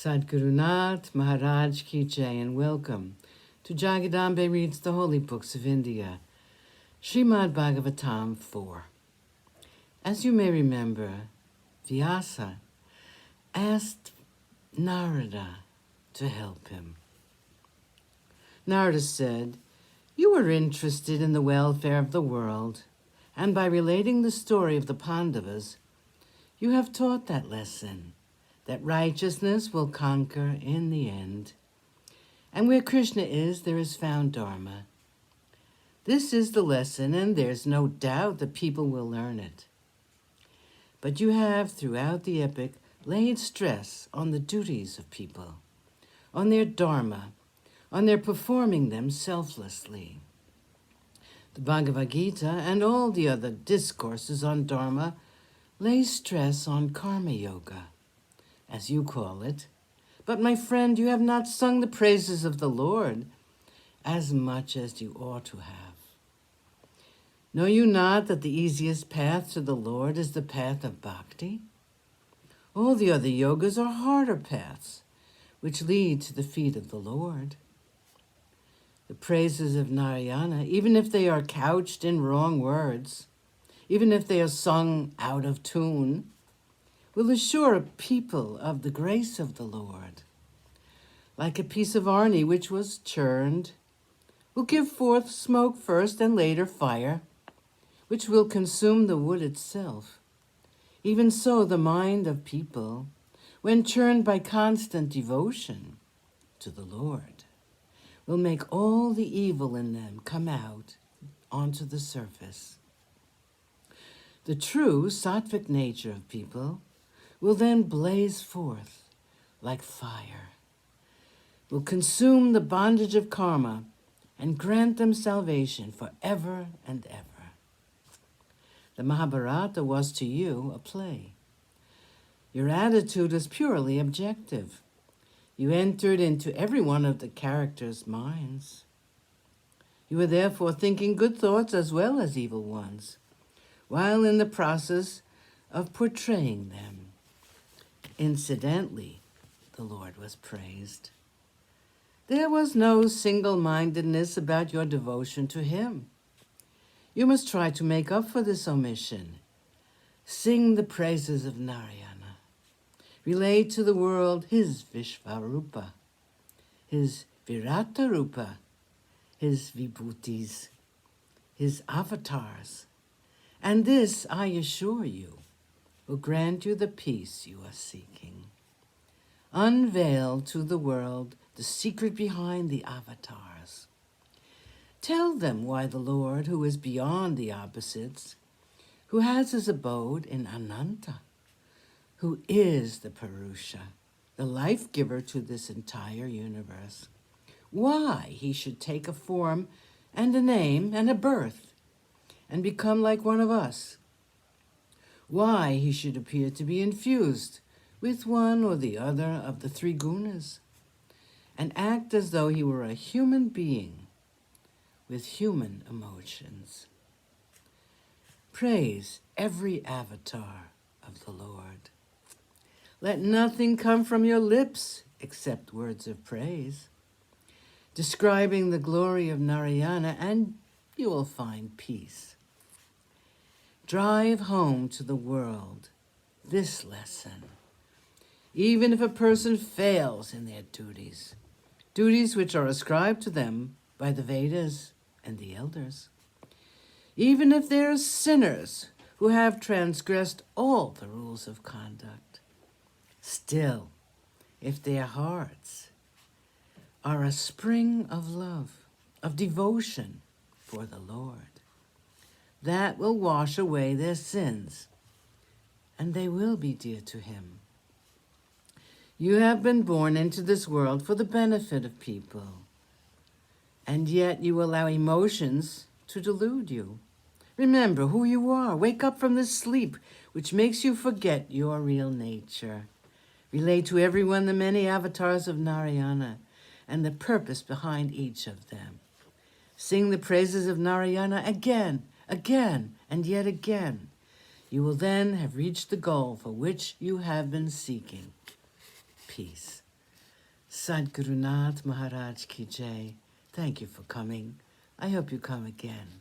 Sadgurunath Maharaj Ki Jai, and welcome to Jagadambe Reads the Holy Books of India, ShrimadBhagavatam4. As you may remember, Vyasa asked Narada to help him. Narada said, "You are interested in the welfare of the world, and by relating the story of the Pandavas, you have taught that lesson, that righteousness will conquer in the end. And where Krishna is, there is found Dharma. This is the lesson, and there's no doubt that people will learn it. But you have, throughout the epic, laid stress on the duties of people, on their Dharma, on their performing them selflessly. The Bhagavad Gita and all the other discourses on Dharma lay stress on Karma Yoga, as you call it. But my friend, you have not sung the praises of the Lord as much as you ought to have. Know you not that the easiest path to the Lord is the path of bhakti? All the other yogas are harder paths, which lead to the feet of the Lord. The praises of Narayana, even if they are couched in wrong words, even if they are sung out of tune, will assure a people of the grace of the Lord. Like a piece of arni which was churned, will give forth smoke first and later fire, which will consume the wood itself. Even so the mind of people, when churned by constant devotion to the Lord, will make all the evil in them come out onto the surface. The true sattvic nature of people will then blaze forth like fire, will consume the bondage of karma and grant them salvation forever and ever. The Mahabharata was to you a play. Your attitude is purely objective. You entered into every one of the characters' minds. You were therefore thinking good thoughts as well as evil ones, while in the process of portraying them. Incidentally, the Lord was praised. There was no single-mindedness about your devotion to him. You must try to make up for this omission. Sing the praises of Narayana. Relate to the world his Vishvarupa, his Viratarupa, his Vibhutis, his avatars. And this, I assure you, will grant you the peace you are seeking. Unveil to the world the secret behind the avatars. Tell them why the Lord, who is beyond the opposites, who has his abode in Ananta, who is the Purusha, the life-giver to this entire universe, why he should take a form and a name and a birth and become like one of us, why he should appear to be infused with one or the other of the three gunas, and act as though he were a human being with human emotions. Praise every avatar of the Lord. Let nothing come from your lips except words of praise, describing the glory of Narayana, and you will find peace. Drive home to the world this lesson. Even if a person fails in their duties which are ascribed to them by the Vedas and the elders, even if they are sinners who have transgressed all the rules of conduct, still, if their hearts are a spring of love, of devotion for the Lord, that will wash away their sins, and they will be dear to him. You have been born into this world for the benefit of people, and yet you allow emotions to delude you. Remember who you are. Wake up from this sleep, which makes you forget your real nature. Relate to everyone the many avatars of Narayana and the purpose behind each of them. Sing the praises of Narayana again, again, and yet again. You will then have reached the goal for which you have been seeking, peace. Sadhguru Nath Maharaj Ki Jai. Thank you for coming. I hope you come again.